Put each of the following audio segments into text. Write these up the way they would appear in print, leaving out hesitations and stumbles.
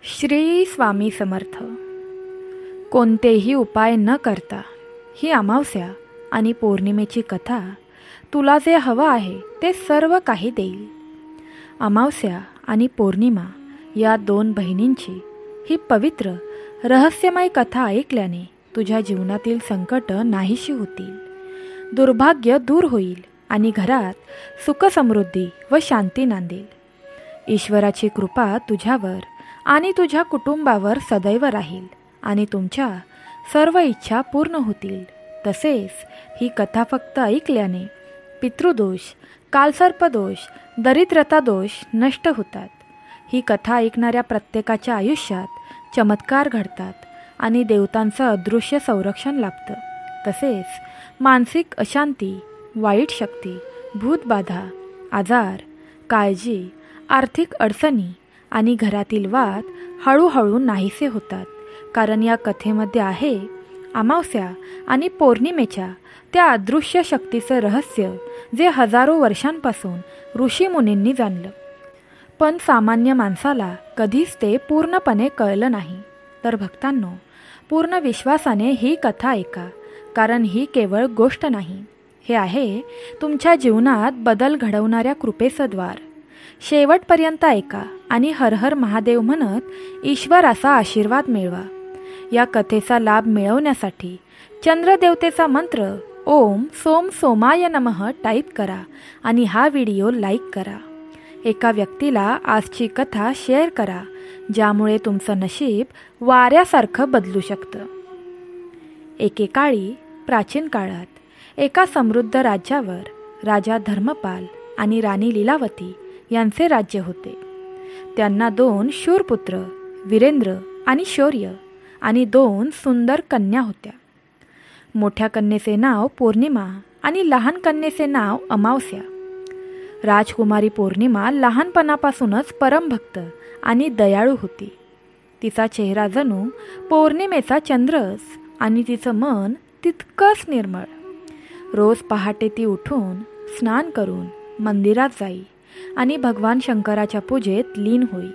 श्री स्वामी समर्थ. कोणतेही उपाय न करता ही अमावस्या आणि पौर्णिमेची कथा तुला जे हवं आहे ते सर्व काही देईल. अमावस्या आणि पौर्णिमा या दोन बहिणींची ही पवित्र रहस्यमय कथा ऐकल्याने तुझ्या जीवनातील संकट नाहीशी होतील, दुर्भाग्य दूर होईल आणि घरात सुखसमृद्धी व शांती नांदेल. ईश्वराची कृपा तुझ्यावर आणि तुझ्या कुटुंबावर सदैव राहील आणि तुमच्या सर्व इच्छा पूर्ण होतील. तसेच ही कथा फक्त ऐकल्याने पितृदोष, कालसर्पदोष, दरिद्रता दोष नष्ट होतात. ही कथा ऐकणाऱ्या प्रत्येकाच्या आयुष्यात चमत्कार घडतात आणि देवतांचं अदृश्य संरक्षण लाभतं. तसेच मानसिक अशांती, वाईट शक्ती, भूतबाधा, आजार, काळजी, आर्थिक अडचणी आणि घरातील वाद हळूहळू नाहीसे होतात. कारण या कथेमध्ये आहे अमावस्या आणि पौर्णिमेच्या त्या अदृश्य शक्तीचं रहस्य जे हजारो वर्षांपासून ऋषीमुनींनी जाणलं, पण सामान्य माणसाला कधीच ते पूर्णपणे कळलं नाही. तर भक्तांनो, पूर्ण विश्वासाने ही कथा ऐका, कारण ही केवळ गोष्ट नाही, हे आहे तुमच्या जीवनात बदल घडवणाऱ्या कृपेचं द्वार. शेवटपर्यंत ऐका आणि हर हर महादेव म्हणत ईश्वराचा आशीर्वाद मिळवा. या कथेचा लाभ मिळवण्यासाठी चंद्रदेवतेचा मंत्र ओम सोम सोमाय नमः टाईप करा आणि हा व्हिडिओ लाईक करा. एका व्यक्तीला आजची कथा शेअर करा, ज्यामुळे तुमचं नशीब वाऱ्यासारखं बदलू शकतं. एकेकाळी प्राचीन काळात एका समृद्ध राज्यावर राजा धर्मपाल आणि राणी लीलावती यांचे राज्य होते. त्यांना 2 शूरपुत्र वीरेंद्र आणि शौर्य आणि 2 सुंदर कन्या होत्या. मोठ्या कन्येचे नाव पौर्णिमा आणि लहान कन्येचे नाव अमावस्या. राजकुमारी पौर्णिमा लहानपणापासूनच परमभक्त आणि दयाळू होती. तिचा चेहरा जणू पौर्णिमेचा चंद्रच आणि तिचं मन तितकंच निर्मळ. रोज पहाटे ती उठून स्नान करून मंदिरात जाई आणि भगवान शंकराच्या पूजेत लीन होई.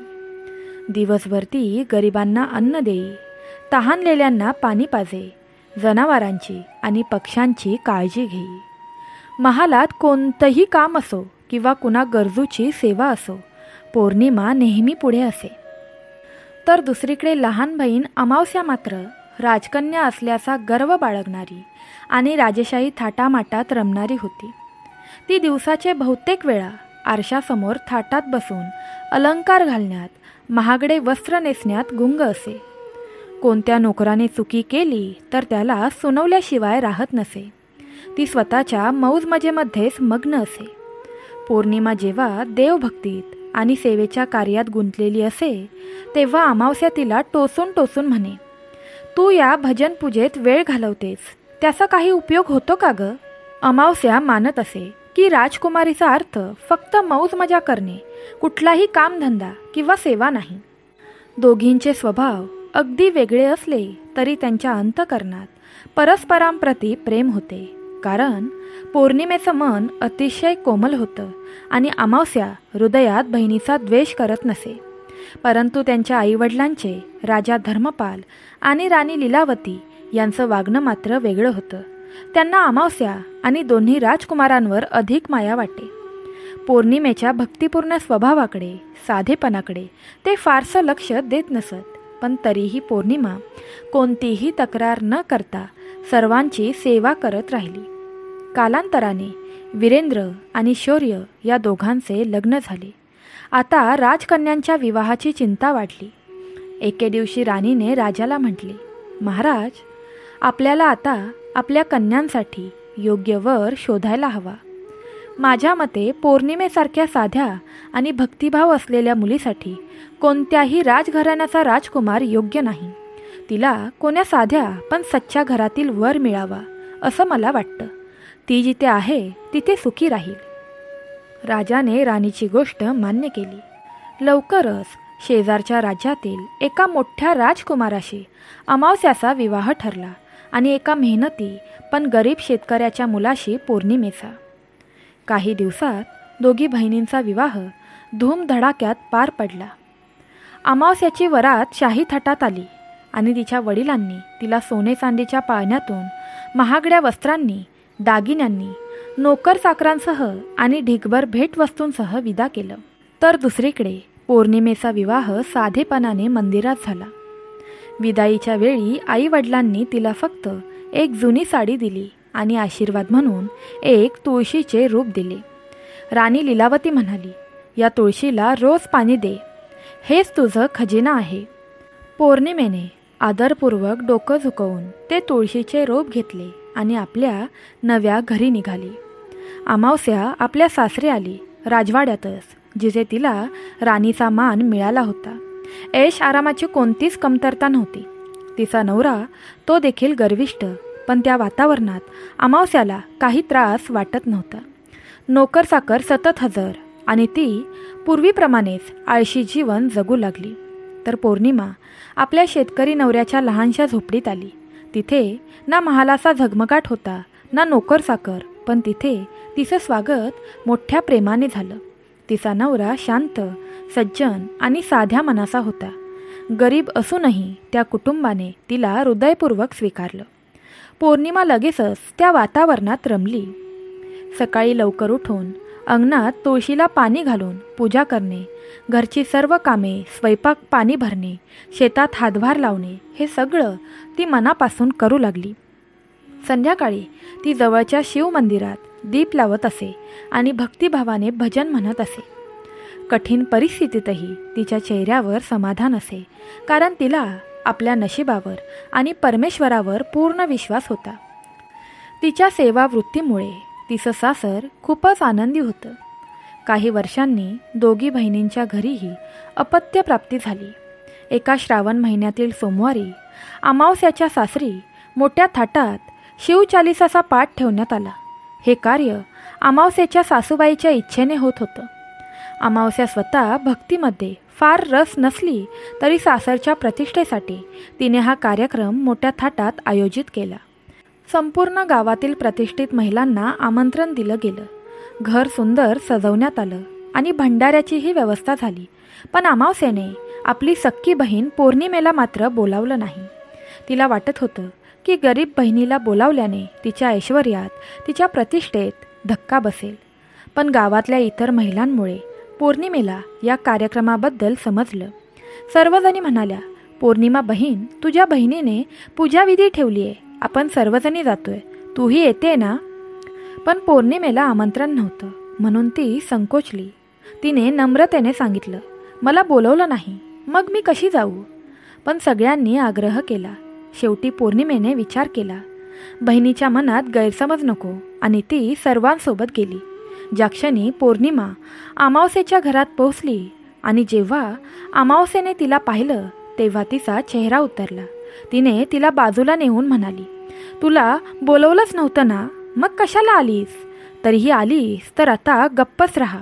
दिवसभर ती गरिबांना अन्न देई, तहानलेल्यांना पाणी पाजे, जनावरांची आणि पक्ष्यांची काळजी घेई. महालात कोणतंही काम असो किंवा कुणा गरजूची सेवा असो, पौर्णिमा नेहमी पुढे असे. तर दुसरीकडे लहान बहीण अमावस्या मात्र राजकन्या असल्याचा गर्व बाळगणारी आणि राजेशाही थाटामाटात रमणारी होती. ती दिवसाचे बहुतेक वेळा आरशासमोर थाटात बसून अलंकार घालण्यात, महागडे वस्त्र नेसण्यात गुंग असे. कोणत्या नोकराने चुकी केली तर त्याला सुनवल्याशिवाय राहत नसे. ती स्वतःच्या मौजमजेमध्येच मग्न असे. पौर्णिमा जेव्हा देवभक्तीत आणि सेवेच्या कार्यात गुंतलेली असे, तेव्हा अमावस्या तिला टोचून टोचून म्हणे, तू या भजन पूजेत वेळ घालवतेस, त्याचा काही उपयोग होतो का ग? अमावस्या मानत असे की राजकुमारीचा अर्थ फक्त मौज मजा करणे, कुठलाही कामधंदा किंवा सेवा नाही. दोघींचे स्वभाव अगदी वेगळे असले तरी त्यांच्या अंतःकरणात परस्परांप्रती प्रेम होते. कारण पौर्णिमेचं मन अतिशय कोमल होतं आणि अमावस्या हृदयात बहिणीचा द्वेष करत नसे. परंतु त्यांच्या आईवडिलांचे, राजा धर्मपाल आणि राणी लीलावती यांचं वागणं मात्र वेगळं होतं. त्यांना अमावस्या आणि दोन्ही राजकुमारांवर अधिक माया वाटे. पौर्णिमेच्या भक्तिपूर्ण स्वभावाकडे, साधेपणाकडे ते फारसं लक्ष देत नसत, पण तरीही पौर्णिमा कोणतीही तक्रार न करता सर्वांची सेवा करत राहिली. कालांतराने वीरेंद्र आणि शौर्य या दोघांचे लग्न झाले. आता राजकन्यांच्या विवाहाची चिंता वाढली. एके दिवशी राणीने राजाला म्हटले, महाराज, आपल्याला आता आपल्या कन्यांसाठी योग्य वर शोधायला हवा. माझ्या मते पौर्णिमेसारख्या साध्या आणि भक्तिभाव असलेल्या मुलीसाठी कोणत्याही राजघराण्याचा राजकुमार योग्य नाही. तिला कोण्या साध्या पण सच्च्या घरातील वर मिळावा असं मला वाटतं. ती जिथे आहे तिथे सुखी राहील. राजाने राणीची गोष्ट मान्य केली. लवकरच शेजारच्या राज्यातील एका मोठ्या राजकुमाराशी अमावस्याचा विवाह ठरला आणि एका मेहनती पण गरीब शेतकऱ्याच्या मुलाशी पौर्णिमेचा. काही दिवसात दोघी बहिणींचा विवाह धूमधडाक्यात पार पडला. अमावस्याची वरात शाही थाटात आली आणि तिच्या वडिलांनी तिला सोने चांदीच्या पाळण्यातून महागड्या वस्त्रांनी, दागिन्यांनी, नोकर चाकरांसह आणि ढिगभर भेटवस्तूंसह विदा केलं. तर दुसरीकडे पौर्णिमेचा विवाह साधेपणाने मंदिरात झाला. विदाईच्या वेळी आई वडिलांनी तिला फक्त एक जुनी साडी दिली आणि आशीर्वाद म्हणून एक तुळशीचे रूप दिले. राणी लीलावती म्हणाली, या तुळशीला रोज पाणी दे, हेच तुझं खजिना आहे. पौर्णिमेने आदरपूर्वक डोकं झुकवून ते तुळशीचे रोप घेतले आणि आपल्या नव्या घरी निघाली. अमावस्या आपल्या सासरी आली, राजवाड्यातच, जिथे तिला राणीचा मान मिळाला होता. ऐश आरामाची कोणतीच कमतरता नव्हती. तिचा नवरा तो देखील गर्विष्ठ, पण त्या वातावरणात अमावस्याला काही त्रास वाटत नव्हता. नोकर चाकर सतत हजर आणि ती पूर्वीप्रमाणेच आळशी जीवन जगू लागली. तर पौर्णिमा आपल्या शेतकरी नवऱ्याच्या लहानशा झोपडीत आली. तिथे ना महालाचा झगमगाट होता, ना नोकर चाकर, पण तिथे तिचं स्वागत मोठ्या प्रेमाने झालं. तिचा नवरा शांत, सज्जन आणि साध्या मनाचा होता. गरीब असूनही त्या कुटुंबाने तिला हृदयपूर्वक स्वीकारलं. पौर्णिमा लगेचच त्या वातावरणात रमली. सकाळी लवकर उठून अंगणात तुळशीला पाणी घालून पूजा करणे, घरची सर्व कामे, स्वयंपाक पाणी भरणे, शेतात हातभार लावणे, हे सगळं ती मनापासून करू लागली. संध्याकाळी ती जवळच्या शिवमंदिरात दीप लावत असे आणि भक्तिभावाने भजन म्हणत असे. कठीण परिस्थितीतही तिच्या चेहऱ्यावर समाधान असे, कारण तिला आपल्या नशिबावर आणि परमेश्वरावर पूर्ण विश्वास होता. तिच्या सेवावृत्तीमुळे तिचं सासर खूपच आनंदी होतं. काही वर्षांनी दोघी बहिणींच्या घरीही अपत्यप्राप्ती झाली. एका श्रावण महिन्यातील सोमवारी अमावस्याच्या सासरी मोठ्या थाटात शिवचालिसाचा पाठ ठेवण्यात आला. हे कार्य अमावस्याच्या सासूबाईच्या इच्छेने होत होतं. अमावस्या स्वतः भक्तीमध्ये फार रस नसली तरी सासरच्या प्रतिष्ठेसाठी तिने हा कार्यक्रम मोठ्या थाटात आयोजित केला. संपूर्ण गावातील प्रतिष्ठित महिलांना आमंत्रण दिलं गेलं. घर सुंदर सजवण्यात आलं आणि भंडाऱ्याचीही व्यवस्था झाली. पण अमावस्याने आपली सख्खी बहीण पौर्णिमेला मात्र बोलावलं नाही. तिला वाटत होतं की गरीब बहिणीला बोलावल्याने तिच्या ऐश्वर्यात, तिच्या प्रतिष्ठेत धक्का बसेल. पण गावातल्या इतर महिलांमुळे पौर्णिमेला या कार्यक्रमाबद्दल समजलं. सर्वजणी म्हणाल्या, पौर्णिमा बहीण, तुझ्या बहिणीने पूजाविधी ठेवली आहे, आपण सर्वजणी जातोय, तूही येते ना? पण पौर्णिमेला आमंत्रण नव्हतं म्हणून ती संकोचली. तिने नम्रतेने सांगितलं, मला बोलवलं नाही, मग मी कशी जाऊ? पण सगळ्यांनी आग्रह केला. शेवटी पौर्णिमेने विचार केला. बहिणीच्या मनात गैरसमज नको आणि ती सर्वांसोबत गेली. ज्या क्षणी पौर्णिमा अमावस्येच्या घरात पोहोचली आणि जेव्हा अमावस्येने तिला पाहिलं तेव्हा तिचा चेहरा उतरला. तिने तिला बाजूला नेऊन म्हणाली, तुला बोलवलंच नव्हतं ना, मग कशाला आलीस? तरीही आलीस तर आता गप्पच राहा,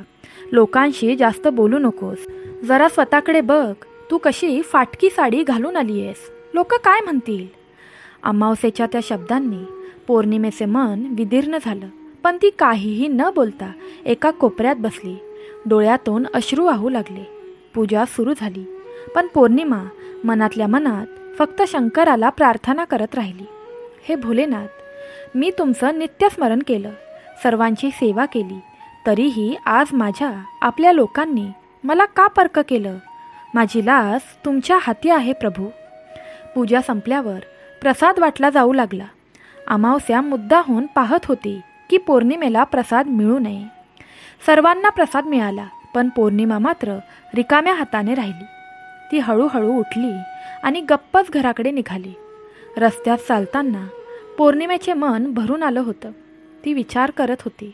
लोकांशी जास्त बोलू नकोस. जरा स्वतःकडे बघ, तू कशी फाटकी साडी घालून आली आहेस, लोक काय म्हणतील? अमावस्येच्या त्या शब्दांनी पौर्णिमेचे मन विदीर्ण झालं. पण ती काहीही न बोलता एका कोपऱ्यात बसली. डोळ्यातून अश्रू वाहू लागले. पूजा सुरू झाली. पण पौर्णिमा मनातल्या मनात फक्त शंकराला प्रार्थना करत राहिली. हे भोलेनाथ, मी तुमचं नित्यस्मरण केलं, सर्वांची सेवा केली, तरीही आज माझ्या आपल्या लोकांनी मला का पर्क केलं? माझी लाज तुमच्या हाती आहे प्रभू. पूजा संपल्यावर प्रसाद वाटला जाऊ लागला. अमावस्या मुद्दाहून पाहत होती की पौर्णिमेला प्रसाद मिळू नये. सर्वांना प्रसाद मिळाला, पण पौर्णिमा मात्र रिकाम्या हाताने राहिली. ती हळूहळू उठली आणि गप्पच घराकडे निघाली. रस्त्यात चालताना पौर्णिमेचे मन भरून आलं होतं. ती विचार करत होती,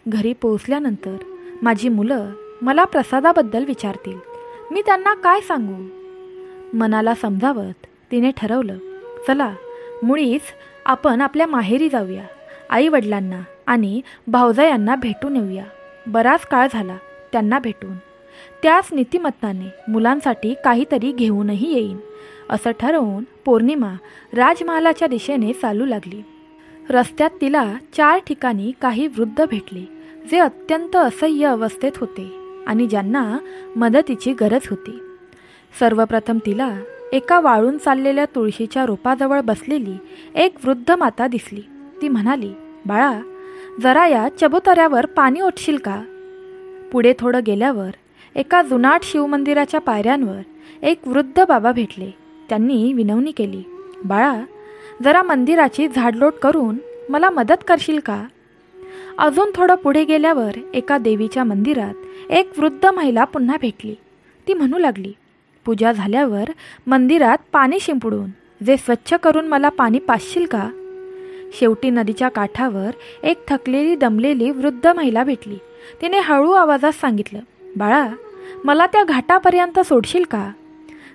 घरी पोहोचल्यानंतर माझी मुलं मला प्रसादाबद्दल विचारतील, मी त्यांना काय सांगू? मनाला समजावत तिने ठरवलं, चला मुळीच आपण आपल्या माहेरी जाऊया, आईवडिलांना आणि भावजायांना भेटून येऊया. बराच काळ झाला त्यांना भेटून. त्याच नीतिमत्ताने मुलांसाठी काहीतरी घेऊनही येईन. असं ठरवून पौर्णिमा राजमहालाच्या दिशेने चालू लागली. रस्त्यात तिला 4 ठिकाणी काही वृद्ध भेटले, जे अत्यंत असह्य अवस्थेत होते आणि ज्यांना मदतीची गरज होती. सर्वप्रथम तिला एका वाळून चाललेल्या तुळशीच्या रोपाजवळ बसलेली एक वृद्ध माता दिसली. ती म्हणाली, बाळा, जरा या चबुतऱ्यावर पाणी ओतशील का? पुढे थोडं गेल्यावर एका जुनाट शिवमंदिराच्या पायऱ्यांवर एक वृद्ध बाबा भेटले. त्यांनी विनवणी केली, बाळा, जरा मंदिराची झाडलोट करून मला मदत करशील का? अजून थोडं पुढे गेल्यावर एका देवीच्या मंदिरात एक वृद्ध महिला पुन्हा भेटली. ती म्हणू लागली, पूजा झाल्यावर मंदिरात पाणी शिंपडून जे स्वच्छ करून मला पाणी पाजशील का? शेवटी नदीच्या काठावर एक थकलेली दमलेली वृद्ध महिला भेटली. तिने हळू आवाजात सांगितलं, बाळा, मला त्या घाटापर्यंत सोडशील का?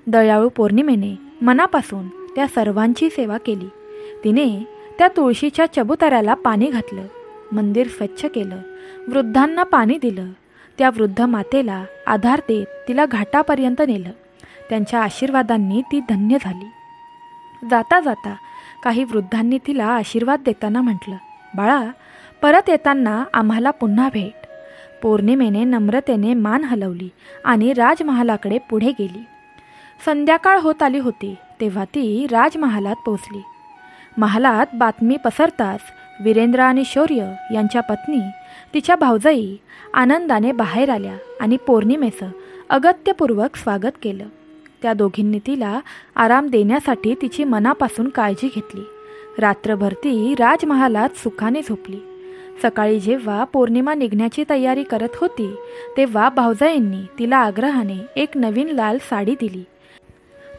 दयाळू पौर्णिमेने मनापासून त्या सर्वांची सेवा केली. तिने त्या तुळशीच्या चबुतऱ्याला पाणी घातलं, मंदिर स्वच्छ केलं, वृद्धांना पाणी दिलं. त्या वृद्ध मातेला आधार देत तिला घाटापर्यंत नेलं. त्यांच्या आशीर्वादांनी ती धन्य झाली. जाता जाता काही वृद्धांनी तिला आशीर्वाद देताना म्हटलं, बाळा, परत येताना आम्हाला पुन्हा भेट. पौर्णिमेने नम्रतेने मान हलवली आणि राजमहालाकडे पुढे गेली. संध्याकाळ होत आली होती तेव्हा ती राजमहालात पोचली. महालात बातमी पसरताच वीरेंद्र आणि शौर्य यांच्या पत्नी तिच्या भावजाई आनंदाने बाहेर आल्या आणि पौर्णिमेचं अगत्यपूर्वक स्वागत केलं. त्या दोघींनी तिला आराम देण्यासाठी तिची मनापासून काळजी घेतली. रात्रभर ती राजमहालात सुखाने झोपली. सकाळी जेव्हा पौर्णिमा निघण्याची तयारी करत होती तेव्हा भावजाईंनी तिला आग्रहाने एक नवीन लाल साडी दिली.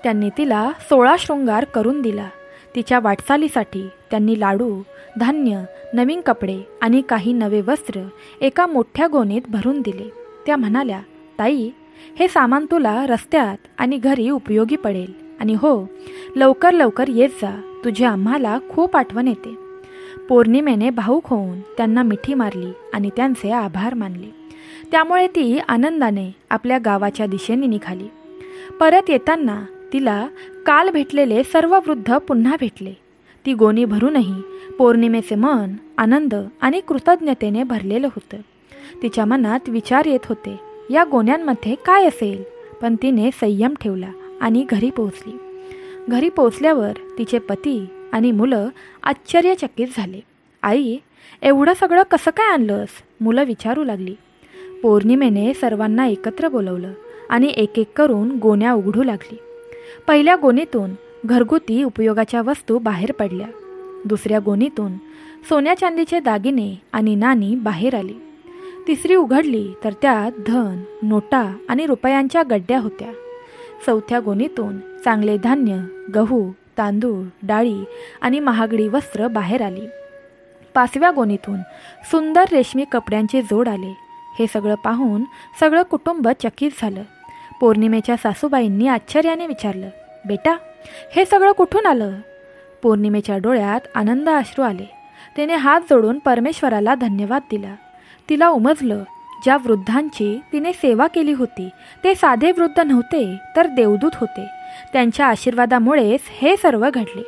त्यांनी तिला 16 शृंगार करून दिला. तिच्या वाटचालीसाठी त्यांनी लाडू, धान्य, नवीन कपडे आणि काही नवे वस्त्र एका मोठ्या गोणीत भरून दिले. त्या म्हणाल्या, ताई, हे सामान तुला रस्त्यात आणि घरी उपयोगी पडेल. आणि हो, लवकर लवकर येत जा, तुझी आम्हाला खूप आठवण येते. पौर्णिमेने भावूक होऊन त्यांना मिठी मारली आणि त्यांचे आभार मानले. त्यामुळे ती आनंदाने आपल्या गावाच्या दिशेने निघाली. परत येताना तिला काल भेटलेले सर्व वृद्ध पुन्हा भेटले. ती गोणी भरूनही पौर्णिमेचे मन आनंद आणि कृतज्ञतेने भरलेलं होतं. तिच्या मनात विचार येत होते, या गोण्यांमध्ये काय असेल? पण तिने संयम ठेवला आणि घरी पोहोचली. घरी पोहोचल्यावर तिचे पती आणि मुलं आश्चर्यचकित झाले. आई, एवढं सगळं कसं काय आणलंस? मुलं विचारू लागली. पौर्णिमेने सर्वांना एकत्र बोलवलं आणि एक एक करून गोण्या उघडू लागली. पहिल्या गोणीतून घरगुती उपयोगाच्या वस्तू बाहेर पडल्या. दुसऱ्या गोणीतून सोन्या चांदीचे दागिने आणि नाणी बाहेर आली. तिसरी उघडली तर त्यात धन, नोटा आणि रुपयांच्या गड्ड्या होत्या. चौथ्या गोणीतून चांगले धान्य, गहू, तांदूळ, डाळी आणि महागडी वस्त्र बाहेर आली. 5व्या गोणीतून सुंदर रेशमी कपड्यांचे जोड आले. हे सगळं पाहून सगळं कुटुंब चकित झालं. पौर्णिमेच्या सासूबाईंनी आश्चर्याने विचारलं, बेटा, हे सगळं कुठून आलं? पौर्णिमेच्या डोळ्यात आनंद अश्रू आले. तिने हात जोडून परमेश्वराला धन्यवाद दिला. तिला उमजलं, ज्या वृद्धांची तिने सेवा केली होती ते साधे वृद्ध नव्हते तर देवदूत होते. त्यांच्या आशीर्वादामुळेच हे सर्व घडले.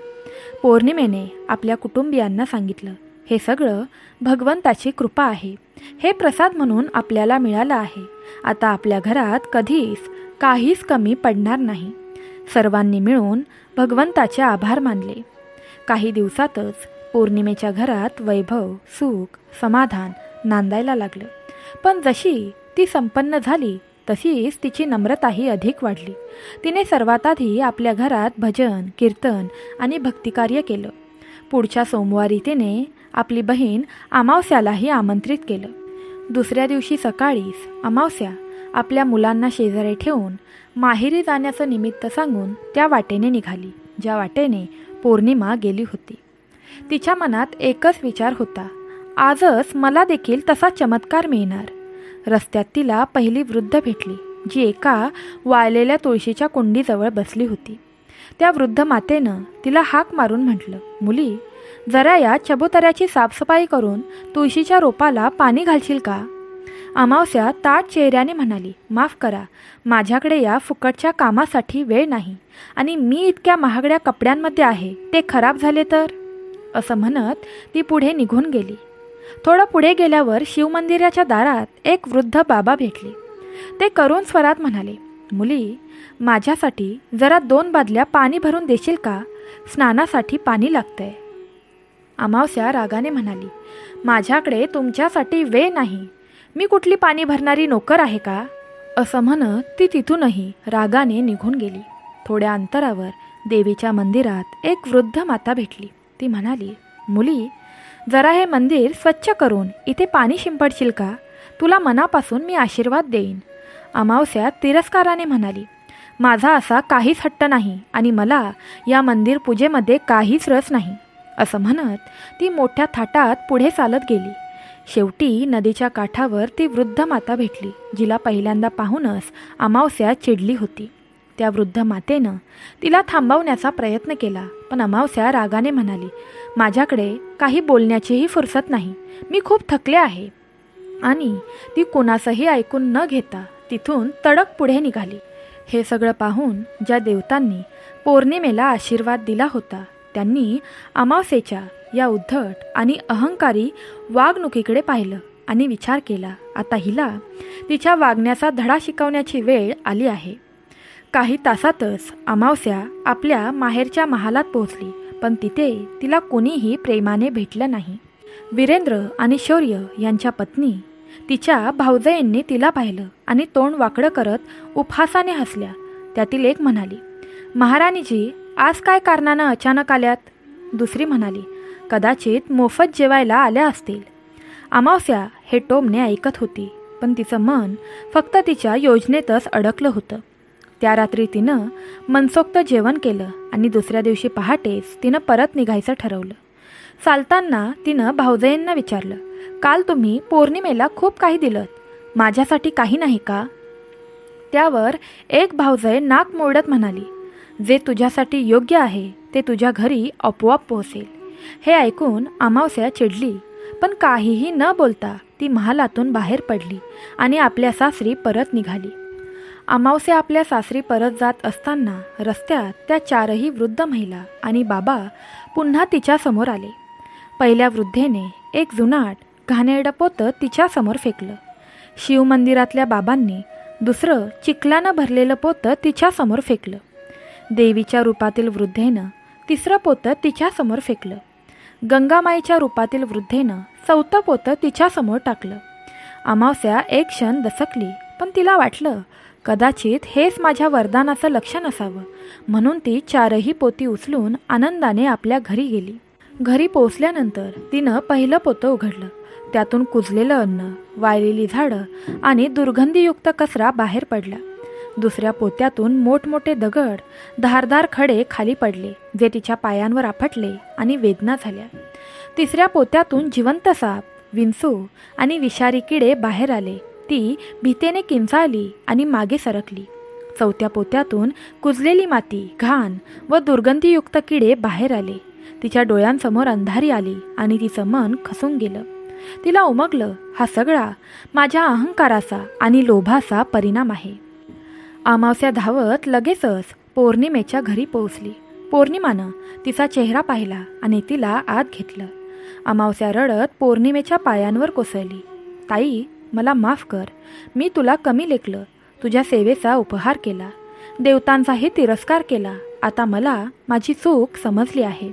पौर्णिमेने आपल्या कुटुंबियांना सांगितलं, हे सगळं भगवंताची कृपा आहे. हे प्रसाद म्हणून आपल्याला मिळालं आहे. आता आपल्या घरात कधीच काहीच कमी पडणार नाही. सर्वांनी मिळून भगवंताचे आभार मानले. काही दिवसातच पौर्णिमेच्या घरात वैभव, सुख, समाधान नांदायला लागलं. पण जशी ती संपन्न झाली तशीच तिची नम्रताही अधिक वाढली. तिने सर्वात आधी आपल्या घरात भजन, कीर्तन आणि भक्तिकार्य केलं. पुढच्या सोमवारी तिने आपली बहीण अमावस्यालाही आमंत्रित केलं. दुसऱ्या दिवशी सकाळीच अमावस्या आपल्या मुलांना शेजारी ठेवून माहेरी जाण्याचं निमित्त सांगून त्या वाटेने निघाली ज्या वाटेने पौर्णिमा गेली होती. तिच्या मनात एकच विचार होता, आजच मला देखील तसा चमत्कार मिळणार. रस्त्यात तिला पहिली वृद्ध भेटली जी एका वाळलेल्या तुळशीच्या कुंडीजवळ बसली होती. त्या वृद्ध मातेनं तिला हाक मारून म्हटलं, मुली, जरा या चबुतऱ्याची साफसफाई करून तुळशीच्या रोपाला पाणी घालशील का? अमावस्या ताट चेहऱ्याने म्हणाली, माफ करा, माझ्याकडे या फुकटच्या कामासाठी वेळ नाही आणि मी इतक्या महागड्या कपड्यांमध्ये आहे, ते खराब झाले तर? असं म्हणत ती पुढे निघून गेली. थोडं पुढे गेल्यावर शिवमंदिराच्या दारात एक वृद्ध बाबा भेटले. ते करुण स्वरात म्हणाले, मुली, माझ्यासाठी जरा 2 बादल्या पाणी भरून देशील का? स्नानासाठी पाणी लागतंय. अमावस्या रागाने म्हणाली, माझ्याकडे तुमच्यासाठी वेळ नाही. मी कुठली पाणी भरणारी नोकर आहे का? असं म्हणत ती तिथूनही रागाने निघून गेली. थोड्या अंतरावर देवीच्या मंदिरात एक वृद्ध माता भेटली. ती म्हणाली, मुली, जरा हे मंदिर स्वच्छ करून इथे पाणी शिंपडशील का? तुला मनापासून मी आशीर्वाद देईन. अमावस्या तिरस्काराने म्हणाली, माझा असा काहीच हट्ट नाही आणि मला या मंदिर पूजेमध्ये काहीच रस नाही. असं म्हणत ती मोठ्या थाटात पुढे चालत गेली. शेवटी नदीच्या काठावर ती वृद्ध माता भेटली, जिला पहिल्यांदा पाहूनच अमावस्या चिडली होती. त्या वृद्ध मातेनं तिला थांबवण्याचा प्रयत्न केला, पण अमावस्या रागाने म्हणाली, माझ्याकडे काही बोलण्याचीही फुरसत नाही. मी खूप थकले आहे. आणि ती कोणासही ऐकून न घेता तिथून तडक पुढे निघाली. हे सगळं पाहून ज्या देवतांनी पौर्णिमेला आशीर्वाद दिला होता त्यांनी अमावस्येच्या या उद्धट आणि अहंकारी वागणुकीकडे पाहिलं आणि विचार केला, आता हिला तिच्या वागण्याचा धडा शिकवण्याची वेळ आली आहे. काही तासातच अमावस्या आपल्या माहेरच्या महालात पोहोचली, पण तिथे तिला कोणीही प्रेमाने भेटलं नाही. वीरेंद्र आणि शौर्य यांच्या पत्नी तिच्या भावजयींनी तिला पाहिलं आणि तोंड वाकडं करत उपहासाने हसल्या. त्यातील एक म्हणाली, महाराणीजी, आज काय कारणानं अचानक आल्यात? दुसरी म्हणाली, कदाचित मोफत जेवायला आल्या असतील. अमावस्या हे टोमणे ऐकत होती, पण तिचं मन फक्त तिच्या योजनेतच अडकलं होतं. त्या रात्री तिनं मनसोक्त जेवण केलं आणि दुसऱ्या दिवशी पहाटेच तिनं परत निघायचं ठरवलं. चालताना तिनं भावजयींना विचारलं, काल तुम्ही पौर्णिमेला खूप काही दिलं, माझ्यासाठी काही नाही का? त्यावर एक भावजय नाक मोडत म्हणाली, जे तुझ्यासाठी योग्य आहे ते तुझ्या घरी आपोआप पोहोचेल. हे ऐकून अमावस्या चिडली, पण काहीही न बोलता ती महालातून बाहेर पडली आणि आपल्या सासरी परत निघाली. अमावस्या आपल्या सासरी परत जात असताना रस्त्यात त्या 4ही वृद्ध महिला आणि बाबा पुन्हा तिच्यासमोर आले. पहिल्या वृद्धेने एक जुनाट घाणेरडं पोतं तिच्यासमोर फेकलं. शिवमंदिरातल्या बाबांनी दुसरं चिखलानं भरलेलं पोतं तिच्यासमोर फेकलं. देवीच्या रूपातील वृद्धेनं तिसरं पोतं तिच्यासमोर फेकलं. गंगामाईच्या रूपातील वृद्धेनं 4थं पोतं तिच्यासमोर टाकलं. अमावस्या एक क्षण दचकली, पण तिला वाटलं कदाचित हेच माझ्या वरदानाचं लक्षण असावं, म्हणून ती 4ही पोती उचलून आनंदाने आपल्या घरी गेली. घरी पोचल्यानंतर तिनं पहिलं पोतं उघडलं. त्यातून कुजलेलं अन्न, वाळलेली झाडं आणि दुर्गंधीयुक्त कचरा बाहेर पडला. दुसऱ्या पोत्यातून मोठमोठे दगड, धारदार खडे खाली पडले, जे तिच्या पायांवर आपटले आणि वेदना झाल्या. तिसऱ्या पोत्यातून जिवंत साप, विंचू आणि विषारी किडे बाहेर आले. ती भीतीने किंचाळली आणि मागे सरकली. चौथ्या पोत्यातून कुजलेली माती, घाण व दुर्गंधीयुक्त किडे बाहेर आले. तिच्या डोळ्यांसमोर अंधारी आली आणि तिचं मन खसून गेलं. तिला उमगलं, हा सगळा माझ्या अहंकाराचा आणि लोभाचा परिणाम आहे. अमावस्या धावत लगेचच पौर्णिमेच्या घरी पोहोचली. पौर्णिमानं तिचा चेहरा पाहिला आणि तिला आत घेतलं. अमावस्या रडत पौर्णिमेच्या पायांवर कोसळली. ताई, मला माफ कर. मी तुला कमी लेखलं, तुझ्या सेवेचा उपहार केला, देवतांचाही तिरस्कार केला. आता मला माझी चूक समजली आहे.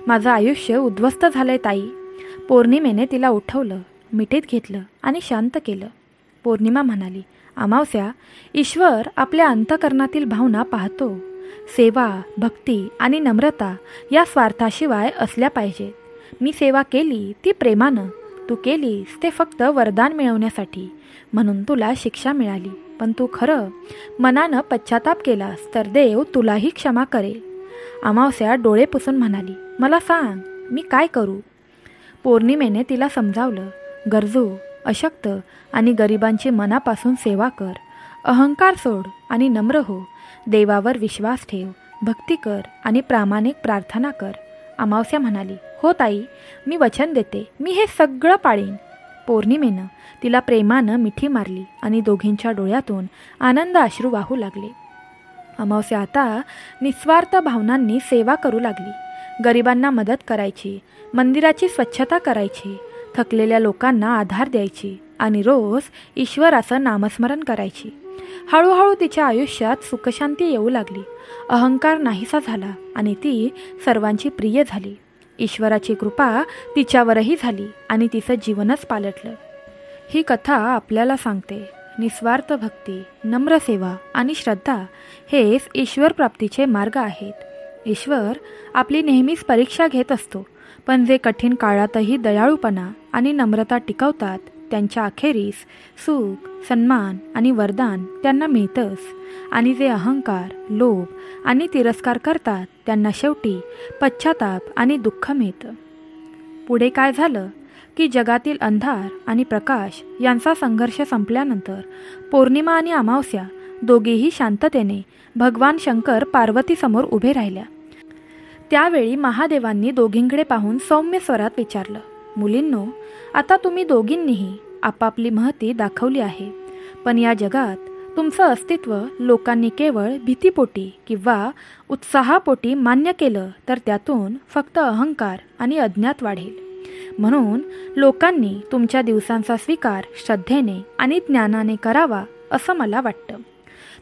माझं आयुष्य उद्ध्वस्त झालंय ताई. पौर्णिमेने तिला उठवलं, मिठीत घेतलं आणि शांत केलं. पौर्णिमा म्हणाली, अमावस्या, ईश्वर आपल्या अंतःकरणातील भावना पाहतो. सेवा, भक्ती आणि नम्रता या स्वार्थाशिवाय असल्या पाहिजेत. मी सेवा केली ती प्रेमानं, तू केलीस ते फक्त वरदान मिळवण्यासाठी, म्हणून तुला शिक्षा मिळाली. पण तू खरं मनानं पश्चाताप केलास तर देव तुलाही क्षमा करेल. अमावस्या डोळे पुसून म्हणाली, मला सांग, मी काय करू? पौर्णिमेने तिला समजावलं, गरजू, अशक्त आणि गरिबांची मनापासून सेवा कर. अहंकार सोड आणि नम्र हो. देवावर विश्वास ठेव, भक्ती कर आणि प्रामाणिक प्रार्थना कर. अमावस्या म्हणाली, हो ताई, मी वचन देते, मी हे सगळं पाळीन. पौर्णिमेनं तिला प्रेमानं मिठी मारली आणि दोघींच्या डोळ्यातून आनंद अश्रू वाहू लागले. अमावस्या आता निस्वार्थ भावनांनी सेवा करू लागली. गरिबांना मदत करायची, मंदिराची स्वच्छता करायची, थकलेल्या लोकांना आधार द्यायची आणि रोज ईश्वराचं नामस्मरण करायची. हळूहळू तिच्या आयुष्यात सुखशांती येऊ लागली. अहंकार नाहीसा झाला आणि ती सर्वांची प्रिय झाली. ईश्वराची कृपा तिच्यावरही झाली आणि तिचं जीवनच पालटलं. ही कथा आपल्याला सांगते, निस्वार्थ भक्ती, नम्र सेवा आणि श्रद्धा हेच ईश्वर प्राप्तीचे मार्ग आहेत. ईश्वर आपली नेहमीच परीक्षा घेत असतो, पण जे कठीण काळातही दयाळूपणा आणि नम्रता टिकवतात त्यांच्या अखेरीस सुख, सन्मान आणि वरदान त्यांना मिळतंच. आणि जे अहंकार, लोभ आणि तिरस्कार करतात त्यांना शेवटी पश्चाताप आणि दुःख मिळतं. पुढे काय झालं की जगातील अंधार आणि प्रकाश यांचा संघर्ष संपल्यानंतर पौर्णिमा आणि अमावस्या दोघेही शांततेने भगवान शंकर पार्वतीसमोर उभे राहिल्या. त्यावेळी महादेवांनी दोघींकडे पाहून सौम्य स्वरात विचारलं, मुलींनो, आता तुम्ही दोघींनीही आपापली महती दाखवली आहे, पण या जगात तुमचं अस्तित्व लोकांनी केवळ भीतीपोटी किंवा उत्साहापोटी मान्य केलं तर त्यातून फक्त अहंकार आणि अज्ञात वाढेल. म्हणून लोकांनी तुमच्या दिवसांचा स्वीकार श्रद्धेने आणि ज्ञानाने करावा असं मला वाटतं.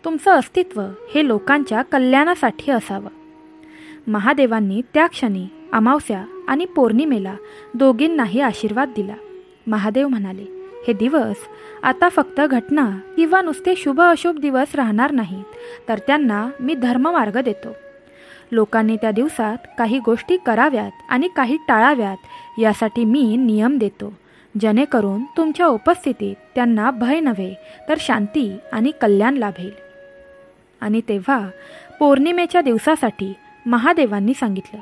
तुमचं अस्तित्व हे लोकांच्या कल्याणासाठी असावं. महादेवांनी त्या क्षणी अमावस्या आणि पौर्णिमेला दोघींनाही आशीर्वाद दिला. महादेव म्हणाले, हे दिवस आता फक्त घटना किंवा नुसते शुभ अशुभ दिवस राहणार नाहीत, तर त्यांना मी धर्ममार्ग देतो. लोकांनी त्या दिवसात काही गोष्टी कराव्यात आणि काही टाळाव्यात यासाठी मी नियम देतो, जेणेकरून तुमच्या उपस्थितीत त्यांना भय नव्हे तर शांती आणि कल्याण लाभेल. आणि तेव्हा पौर्णिमेच्या दिवसासाठी महादेवांनी सांगितलं,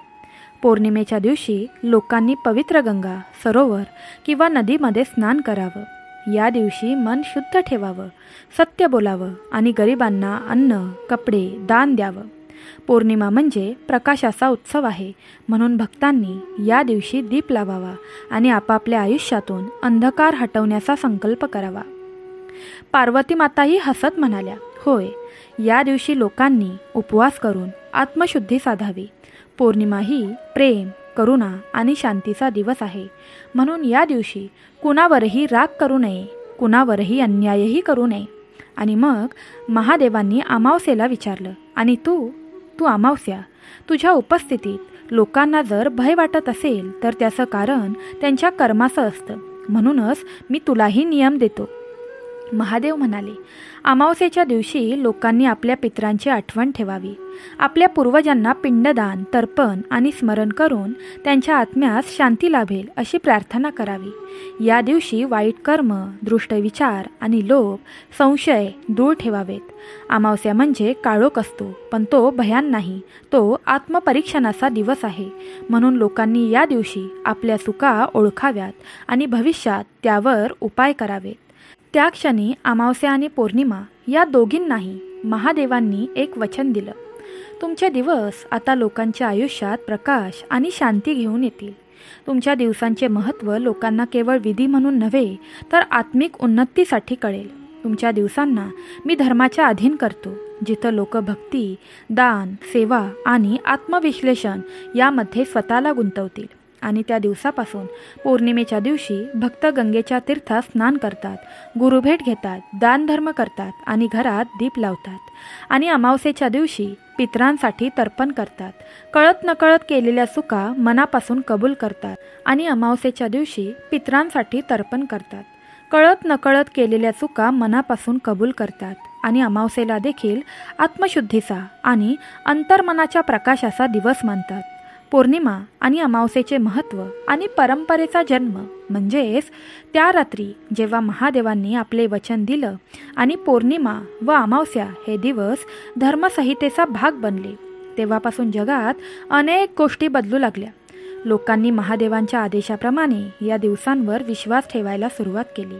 पौर्णिमेच्या दिवशी लोकांनी पवित्र गंगा, सरोवर किंवा नदीमध्ये स्नान करावं. या दिवशी मन शुद्ध ठेवावं, सत्य बोलावं आणि गरिबांना अन्न, कपडे दान द्यावं. पौर्णिमा म्हणजे प्रकाशाचा उत्सव आहे, म्हणून भक्तांनी या दिवशी दीप लावावा आणि आपापल्या आयुष्यातून अंधकार हटवण्याचा संकल्प करावा. पार्वती माताही हसत म्हणाल्या, होय, या दिवशी लोकांनी उपवास करून आत्मशुद्धी साधावी. पौर्णिमा ही प्रेम, करुणा आणि शांतीचा दिवस आहे, म्हणून या दिवशी कुणावरही राग करू नये, कुणावरही अन्यायही करू नये. आणि मग महादेवांनी अमावस्येला विचारलं, आणि तू अमावस्या, तुझ्या उपस्थितीत लोकांना जर भय वाटत असेल तर त्याचं कारण त्यांच्या कर्माचं असतं, म्हणूनच मी तुलाही नियम देतो. महादेव म्हणाले, अमावस्येच्या दिवशी लोकांनी आपल्या पितरांची आठवण ठेवावी. आपल्या पूर्वजांना पिंडदान, तर्पण आणि स्मरण करून त्यांच्या आत्म्यास शांती लाभेल अशी प्रार्थना करावी. या दिवशी वाईट कर्म, दृष्ट विचार आणि लोभ, संशय दूर ठेवावेत. अमावस्या म्हणजे काळोख असतो, पण तो भयान नाही, तो आत्मपरीक्षणाचा दिवस आहे. म्हणून लोकांनी या दिवशी आपल्या चुका ओळखाव्यात आणि भविष्यात त्यावर उपाय करावेत. त्या क्षणी अमावस्या आणि पौर्णिमा या दोघींनाही महादेवांनी एक वचन दिलं, तुमचे दिवस आता लोकांच्या आयुष्यात प्रकाश आणि शांती घेऊन येतील. तुमच्या दिवसांचे महत्त्व लोकांना केवळ विधी म्हणून नव्हे तर आत्मिक उन्नतीसाठी कळेल. तुमच्या दिवसांना मी धर्माच्या अधीन करतो, जिथं लोक भक्ती, दान, सेवा आणि आत्मविश्लेषण यामध्ये स्वतःला गुंतवतील. आणि त्या दिवसापासून पौर्णिमेच्या दिवशी भक्त गंगेच्या तीर्थात स्नान करतात, गुरुभेट घेतात, दानधर्म करतात आणि घरात दीप लावतात. आणि अमावस्येच्या दिवशी पितरांसाठी तर्पण करतात, कळत नकळत केलेल्या चुका मनापासून कबूल करतात. आणि अमावस्येच्या दिवशी पितरांसाठी तर्पण करतात, कळत नकळत केलेल्या चुका मनापासून कबूल करतात. आणि अमावस्येला देखील आत्मशुद्धीचा आणि अंतर्मनाच्या प्रकाशाचा दिवस मानतात. पौर्णिमा आणि अमावस्येचे महत्त्व आणि परंपरेचा जन्म म्हणजेच त्या रात्री जेव्हा महादेवांनी आपले वचन दिलं आणि पौर्णिमा व अमावस्या हे दिवस धर्मसंहितेचा भाग बनले, तेव्हापासून जगात अनेक गोष्टी बदलू लागल्या. लोकांनी महादेवांच्या आदेशाप्रमाणे या दिवसांवर विश्वास ठेवायला सुरुवात केली.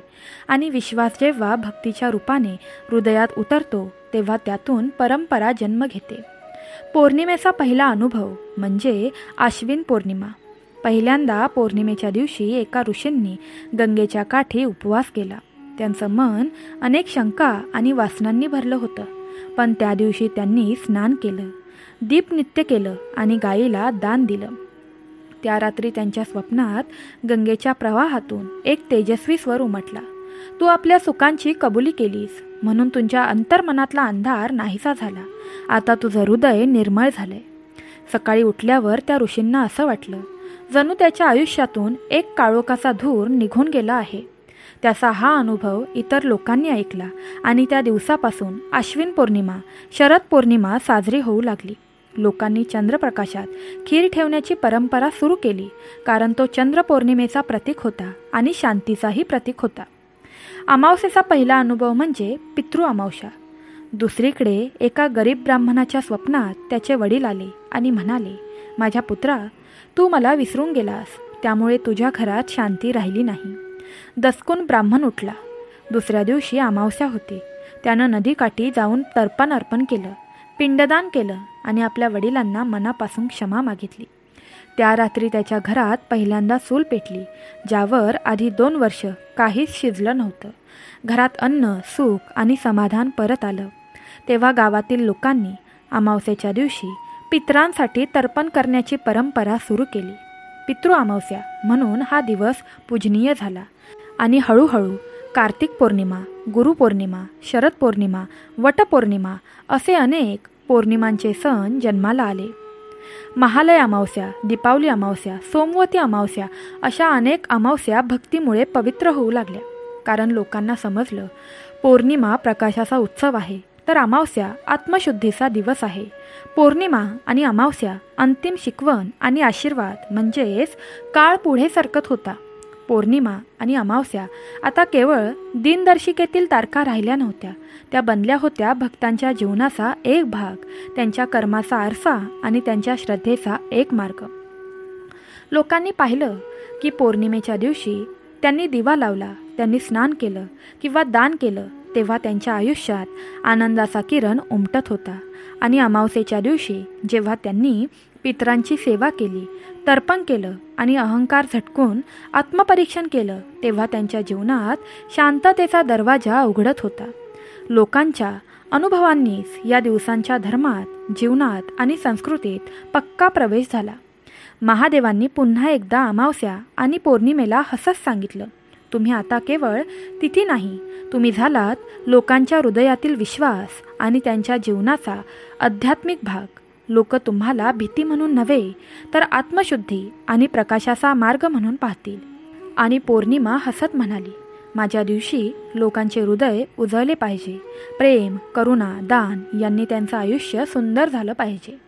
आणि विश्वास जेव्हा भक्तीच्या रूपाने हृदयात उतरतो तेव्हा त्यातून परंपरा जन्म घेते. पौर्णिमेचा पहिला अनुभव म्हणजे आश्विन पौर्णिमा. पहिल्यांदा पौर्णिमेच्या दिवशी एका ऋषींनी गंगेच्या काठी उपवास केला. त्यांचं मन अनेक शंका आणि वासनांनी भरलं होतं, पण त्या दिवशी त्यांनी स्नान केलं, दीपनित्य केलं आणि गायीला दान दिलं. त्या रात्री त्यांच्या स्वप्नात गंगेच्या प्रवाहातून एक तेजस्वी स्वर उमटला, तू आपल्या सुखांची कबुली केलीस, म्हणून तुझ्या अंतर्मनातला अंधार नाहीसा झाला. आता तुझं हृदय निर्मळ झालंय. सकाळी उठल्यावर त्या ऋषींना असं वाटलं जणू त्याच्या आयुष्यातून एक काळोखाचा धूर निघून गेला आहे. त्याचा हा अनुभव इतर लोकांनी ऐकला आणि त्या दिवसापासून आश्विन पौर्णिमा, शरद पौर्णिमा साजरी होऊ लागली. लोकांनी चंद्रप्रकाशात खीर ठेवण्याची परंपरा सुरू केली, कारण तो चंद्र पौर्णिमेचा प्रतीक होता आणि शांतीचाही प्रतीक होता. अमावस्येचा पहिला अनुभव म्हणजे पितृ अमावस्या. दुसरीकडे एका गरीब ब्राह्मणाच्या स्वप्नात त्याचे वडील आले आणि म्हणाले, माझ्या पुत्रा, तू मला विसरून गेलास, त्यामुळे तुझ्या घरात शांती राहिली नाही. दचकून ब्राह्मण उठला. दुसऱ्या दिवशी अमावस्या होती. त्यानं नदीकाठी जाऊन तर्पण अर्पण केलं, पिंडदान केलं आणि आपल्या वडिलांना मनापासून क्षमा मागितली. त्या रात्री त्याच्या घरात पहिल्यांदा चूल पेटली, ज्यावर आधी 2 वर्ष काहीच शिजलं नव्हतं. घरात अन्न, सुख आणि समाधान परत आलं. तेव्हा गावातील लोकांनी अमावस्येच्या दिवशी पितरांसाठी तर्पण करण्याची परंपरा सुरू केली. पितृ अमावस्या म्हणून हा दिवस पूजनीय झाला आणि हळूहळू कार्तिक पौर्णिमा, गुरुपौर्णिमा, शरद पौर्णिमा, वटपौर्णिमा असे अनेक पौर्णिमांचे सण जन्माला आले. महालय अमावस्या, दीपावली अमावस्या, सोमवती अमावस्या अशा अनेक अमावस्या भक्तीमुळे पवित्र होऊ लागल्या. कारण लोकांना समजलं पौर्णिमा प्रकाशाचा उत्सव आहे, तर अमावस्या आत्मशुद्धीचा दिवस आहे. पौर्णिमा आणि अमावस्या अंतिम शिकवण आणि आशीर्वाद म्हणजेच काळ पुढे सरकत होता. पौर्णिमा आणि अमावस्या आता केवळ दिनदर्शिकेतील तारखा राहिल्या नव्हत्या. त्या बनल्या होत्या भक्तांच्या जीवनाचा एक भाग, त्यांच्या कर्माचा आरसा आणि त्यांच्या श्रद्धेचा एक मार्ग. लोकांनी पाहिलं की पौर्णिमेच्या दिवशी त्यांनी दिवा लावला, त्यांनी स्नान केलं किंवा दान केलं, तेव्हा त्यांच्या आयुष्यात आनंदाचा किरण उमटत होता. आणि अमावस्येच्या दिवशी जेव्हा त्यांनी पितरांची सेवा केली, तर्पण केलं आणि अहंकार झटकून आत्मपरीक्षण केलं, तेव्हा त्यांच्या जीवनात शांततेचा दरवाजा उघडत होता. लोकांच्या अनुभवांनीच या दिवसांच्या धर्मात, जीवनात आणि संस्कृतीत पक्का प्रवेश झाला. महादेवांनी पुन्हा एकदा अमावस्या आणि पौर्णिमेला हसत सांगितलं, तुम्ही आता केवळ तिथी नाही, तुम्ही झालात लोकांच्या हृदयातील विश्वास आणि त्यांच्या जीवनाचा आध्यात्मिक भाग. लोक तुम्हाला भीती म्हणून नव्हे, तर आत्मशुद्धी आणि प्रकाशाचा मार्ग म्हणून पाहतील. आणि पौर्णिमा हसत म्हणाली, माझ्या दिवशी लोकांचे हृदय उजळले पाहिजे. प्रेम, करुणा, दान यांनी त्यांचं आयुष्य सुंदर झालं पाहिजे.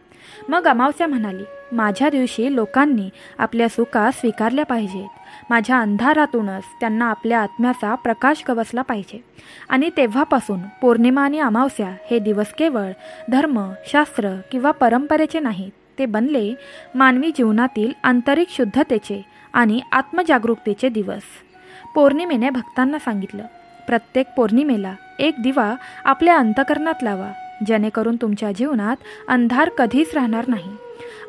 मग अमावस्या म्हणाली, माझ्या दिवशी लोकांनी आपल्या चुका स्वीकारल्या पाहिजेत. माझ्या अंधारातूनच त्यांना आपल्या आत्म्याचा प्रकाश गवसला पाहिजे. आणि तेव्हापासून पौर्णिमा आणि अमावस्या हे दिवस केवळ धर्म, शास्त्र किंवा परंपरेचे नाहीत, ते बनले मानवी जीवनातील आंतरिक शुद्धतेचे आणि आत्मजागरूकतेचे दिवस. पौर्णिमेने भक्तांना सांगितलं, प्रत्येक पौर्णिमेला एक दिवा आपल्या अंतःकरणात लावा, जेणेकरून तुमच्या जीवनात अंधार कधीच राहणार नाही.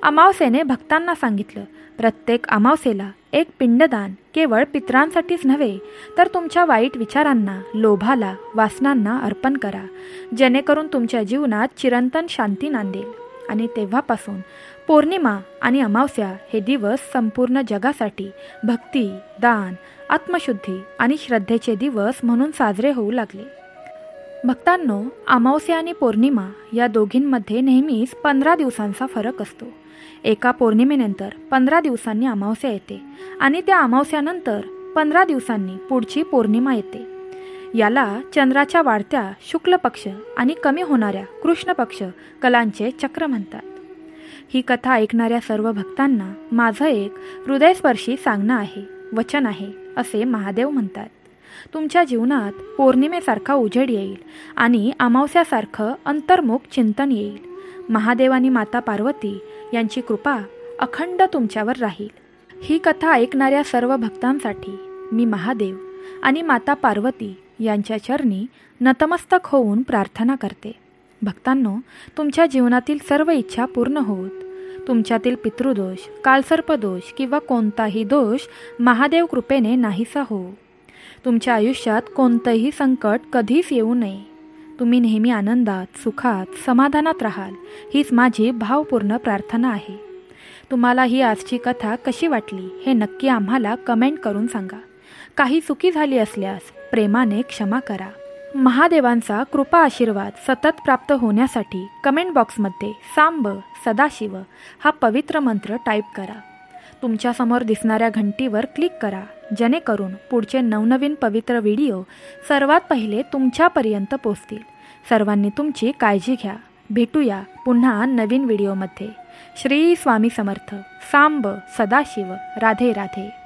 अमावस्येने भक्तांना सांगितलं, प्रत्येक अमावस्येला एक पिंडदान केवळ पितरांसाठीच नव्हे, तर तुमच्या वाईट विचारांना, लोभाला, वासनांना अर्पण करा, जेणेकरून तुमच्या जीवनात चिरंतन शांती नांदेल. आणि तेव्हापासून पौर्णिमा आणि अमावस्या हे दिवस संपूर्ण जगासाठी भक्ती, दान, आत्मशुद्धी आणि श्रद्धेचे दिवस म्हणून साजरे होऊ लागले. भक्तांनो, अमावस्या आणि पौर्णिमा या दोघींमध्ये नेहमीच 15 दिवसांचा फरक असतो. एका पौर्णिमेनंतर 15 दिवसांनी अमावस्या येते आणि त्या अमावस्यानंतर 15 दिवसांनी पुढची पौर्णिमा येते. याला चंद्राच्या वाढत्या शुक्ल पक्ष आणि कमी होणाऱ्या कृष्ण पक्ष कलांचे चक्र म्हणतात. ही कथा ऐकणाऱ्या सर्व भक्तांना माझं एक हृदयस्पर्शी सांगणं आहे, वचन आहे, असे महादेव म्हणतात. तुमच्या जीवनात पौर्णिमेसारखा उजेड येईल आणि अमावस्यासारखं अंतर्मुख चिंतन येईल. महादेव आणि माता पार्वती यांची कृपा अखंड तुमच्यावर राहील. ही कथा ऐकणाऱ्या सर्व भक्तांसाठी मी महादेव आणि माता पार्वती यांच्या चरणी नतमस्तक होऊन प्रार्थना करते. भक्तांनो, तुमच्या जीवनातील सर्व इच्छा पूर्ण होत. तुमच्यातील पितृदोष, कालसर्पदोष किंवा कोणताही दोष महादेव कृपेने नाहीसा हो. तुमच्या आयुष्यात कोणतंही संकट कधीच येऊ नये. तुम्ही नेहमी आनंदात, सुखात, समाधानात राहाल, हीच माझी भावपूर्ण प्रार्थना आहे. तुम्हाला ही आजची कथा कशी वाटली हे नक्की आम्हाला कमेंट करून सांगा. काही चुकी झाली असल्यास प्रेमाने क्षमा करा. महादेवांचा कृपा आशीर्वाद सतत प्राप्त होण्यासाठी कमेंट बॉक्समध्ये सांब सदाशिव हा पवित्र मंत्र टाईप करा. तुमच्यासमोर दिसणाऱ्या घंटीवर क्लिक करा, जेणेकरून पुढचे नवनवीन पवित्र व्हिडिओ सर्वात पहिले तुमच्यापर्यंत पोहोचतील. सर्वांनी तुमची काळजी घ्या. भेटूया पुन्हा नवीन व्हिडिओमध्ये. श्री स्वामी समर्थ. सांब सदाशिव. राधे राधे.